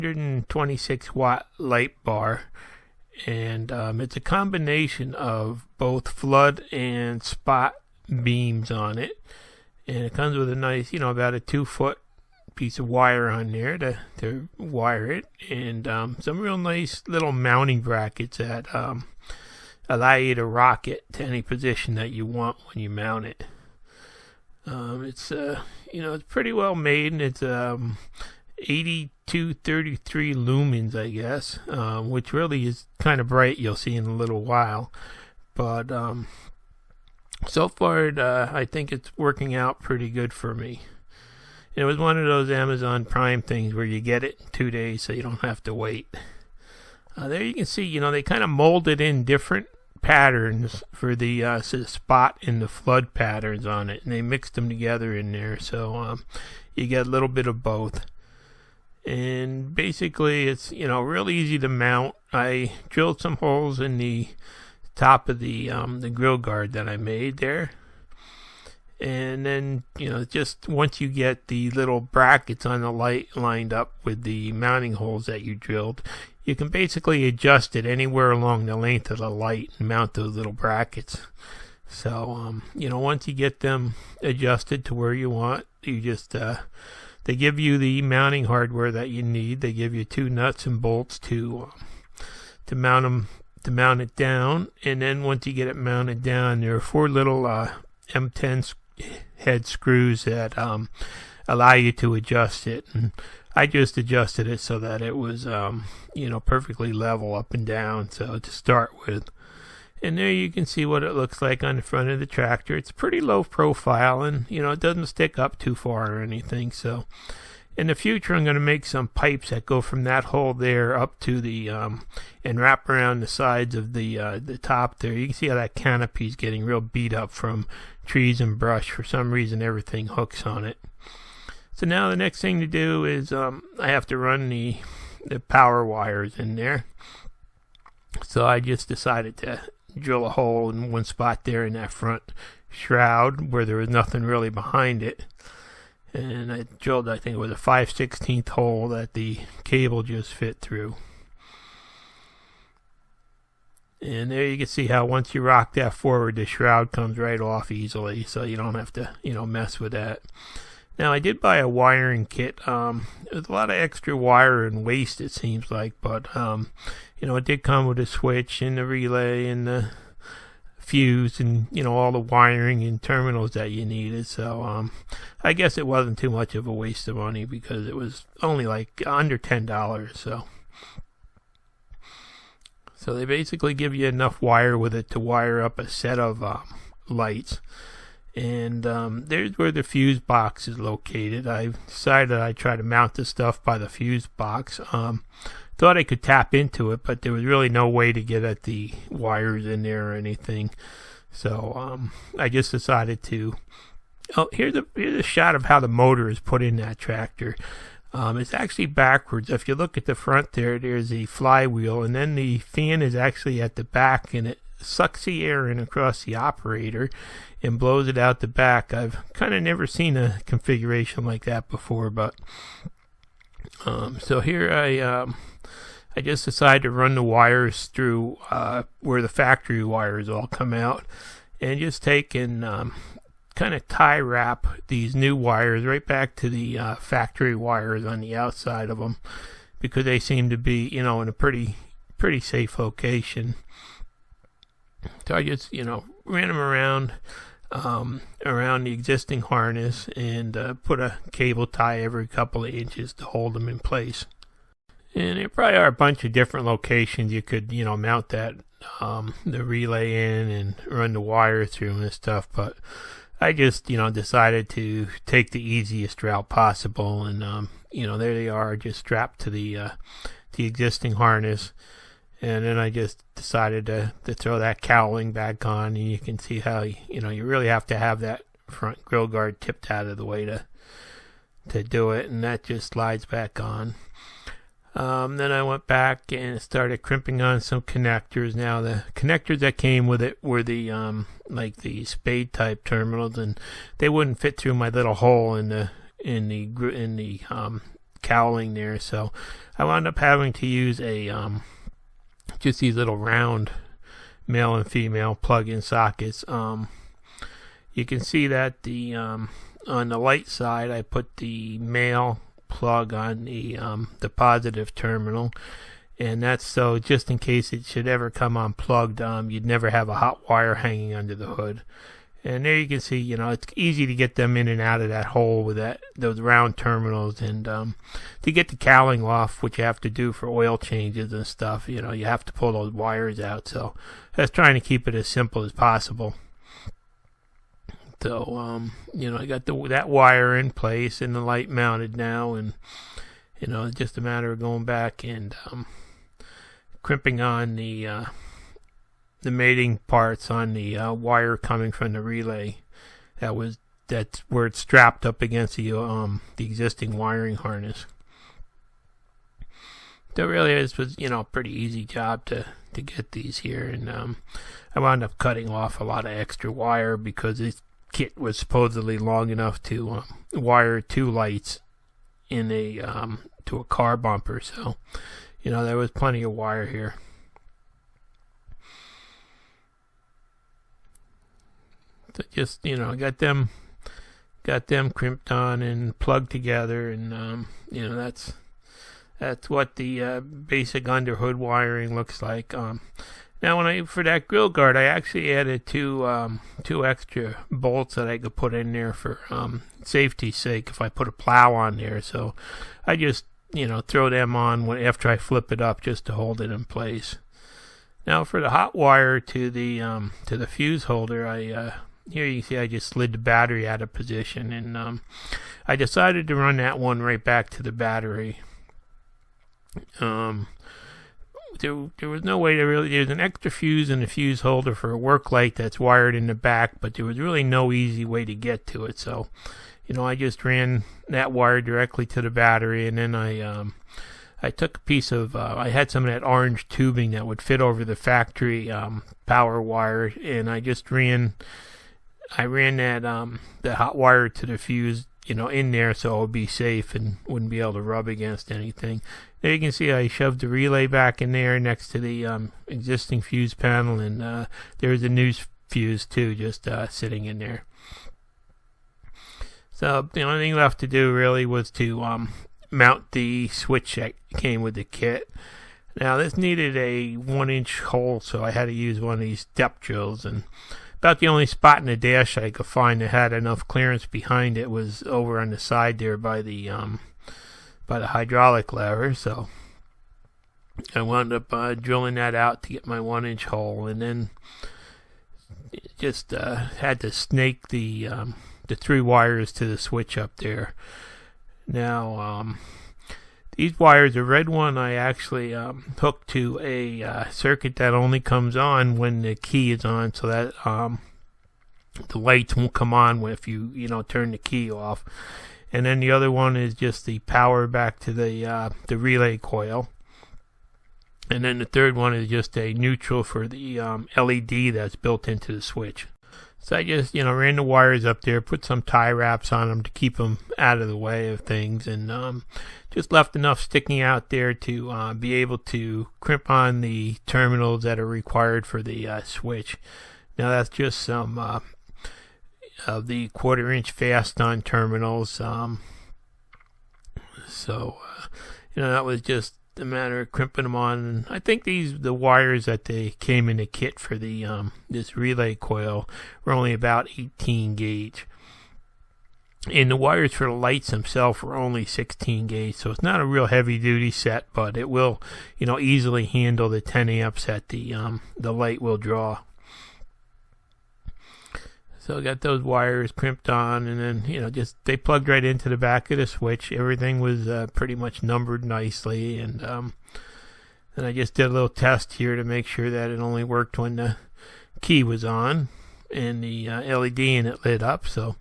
126 watt light bar, and it's a combination of both flood and spot beams on it, and it comes with a nice, about a 2-foot piece of wire on there to wire it, and some real nice little mounting brackets that allow you to rock it to any position that you want when you mount it. It's it's pretty well made, and it's 8233 lumens, I guess, which really is kind of bright. You'll see in a little while, but so far I think it's working out pretty good for me. It was one of those Amazon Prime things where you get it in 2 days, so you don't have to wait. There you can see, they kind of molded in different patterns for the spot and the flood patterns on it, and they mixed them together in there, so you get a little bit of both. And basically it's real easy to mount. I drilled some holes in the top of the grill guard that I made there, and then just once you get the little brackets on the light lined up with the mounting holes that you drilled, you can basically adjust it anywhere along the length of the light and mount those little brackets. So once you get them adjusted to where you want, you just they give you the mounting hardware that you need. They give you 2 nuts and bolts to mount it down, and then once you get it mounted down, there are 4 little M10 head screws that allow you to adjust it, and I just adjusted it so that it was perfectly level up and down, so to start with. And there you can see what it looks like on the front of the tractor. It's pretty low profile, and it doesn't stick up too far or anything. So in the future I'm going to make some pipes that go from that hole there up to the and wrap around the sides of the top there. You can see how that canopy is getting real beat up from trees and brush. For some reason everything hooks on it. So now the next thing to do is I have to run the power wires in there. So I just decided to drill a hole in one spot there in that front shroud where there was nothing really behind it. And I drilled, I think it was a 5/16 hole that the cable just fit through. And there you can see how once you rock that forward, the shroud comes right off easily, so you don't have to, mess with that. Now I did buy a wiring kit. There's a lot of extra wire and waste, it seems like, but it did come with a switch and the relay and the fuse and all the wiring and terminals that you needed. So I guess it wasn't too much of a waste of money because it was only like under $10. So they basically give you enough wire with it to wire up a set of lights. And there's where the fuse box is located. I decided I'd try to mount the stuff by the fuse box. Thought I could tap into it, but there was really no way to get at the wires in there or anything. So I just decided to. Oh, here's a shot of how the motor is put in that tractor. It's actually backwards. If you look at the front there, there's a flywheel, and then the fan is actually at the back, and it sucks the air in across the operator and blows it out the back. I've kind of never seen a configuration like that before, but so here I just decided to run the wires through where the factory wires all come out, and just take and kind of tie wrap these new wires right back to the factory wires on the outside of them, because they seem to be in a pretty safe location. So I just ran them around the existing harness and put a cable tie every couple of inches to hold them in place. And there probably are a bunch of different locations you could mount that the relay in and run the wire through and stuff, but I just decided to take the easiest route possible, and there they are, just strapped to the existing harness. And then I just decided to throw that cowling back on, and you can see how you really have to have that front grill guard tipped out of the way to do it, and that just slides back on. Then I went back and started crimping on some connectors. Now the connectors that came with it were the like the spade type terminals, and they wouldn't fit through my little hole in the cowling there. So I wound up having to use a just these little round male and female plug-in sockets. You can see that the on the light side, I put the male plug on the positive terminal, and that's so just in case it should ever come unplugged, you'd never have a hot wire hanging under the hood. And there you can see, it's easy to get them in and out of that hole with those round terminals. And to get the cowling off, which you have to do for oil changes and stuff, you have to pull those wires out. So that's trying to keep it as simple as possible. So, I got that wire in place and the light mounted now. And, it's just a matter of going back and crimping on the mating parts on the wire coming from the relay. That's where it's strapped up against the existing wiring harness. So really, this was a pretty easy job to get these here, and I wound up cutting off a lot of extra wire because this kit was supposedly long enough to wire 2 lights in to a car bumper. So there was plenty of wire here. So just got them crimped on and plugged together, and that's what the basic under hood wiring looks like. Now for that grill guard, I actually added two extra bolts that I could put in there for safety's sake if I put a plow on there. So I just throw them on after I flip it up just to hold it in place. Now for the hot wire to the fuse holder, here you see I just slid the battery out of position, and I decided to run that one right back to the battery. There was no way to really. There's an extra fuse in the fuse holder for a work light that's wired in the back, but there was really no easy way to get to it. So, I just ran that wire directly to the battery, and then I took a piece of. I had some of that orange tubing that would fit over the factory power wire, and I just ran that the hot wire to the fuse, in there so it would be safe and wouldn't be able to rub against anything. There you can see I shoved the relay back in there next to the existing fuse panel, and there's a new fuse too, just sitting in there. So the only thing left to do really was to mount the switch that came with the kit. Now this needed a 1-inch hole, so I had to use one of these depth drills, and about the only spot in the dash I could find that had enough clearance behind it was over on the side there by the hydraulic lever. So I wound up drilling that out to get my 1-inch hole, and then just had to snake the 3 wires to the switch up there. Now these wires, the red one I actually hooked to a circuit that only comes on when the key is on, so that the lights won't come on if you turn the key off. And then the other one is just the power back to the relay coil. And then the third one is just a neutral for the LED that's built into the switch. So I just, ran the wires up there, put some tie wraps on them to keep them out of the way of things, and just left enough sticking out there to be able to crimp on the terminals that are required for the switch. Now that's just some of the 1/4-inch fast-on terminals. That was just a matter of crimping them on. And I think the wires that they came in the kit for the this relay coil were only about 18 gauge, and the wires for the lights themselves were only 16 gauge. So it's not a real heavy duty set, but it will easily handle the 10 amps that the light will draw. So I got those wires crimped on, and then they plugged right into the back of the switch. Everything was pretty much numbered nicely, and then I just did a little test here to make sure that it only worked when the key was on and the LED in it lit up. So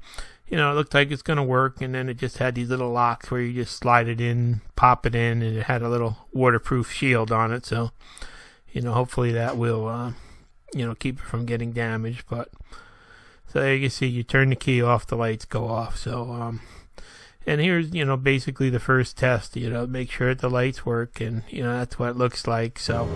it looked like it's going to work, and then it just had these little locks where you just slide it in, pop it in, and it had a little waterproof shield on it. So hopefully that will keep it from getting damaged. But so there you can see, you turn the key off, the lights go off. So And here's, basically the first test, make sure that the lights work, and, that's what it looks like. So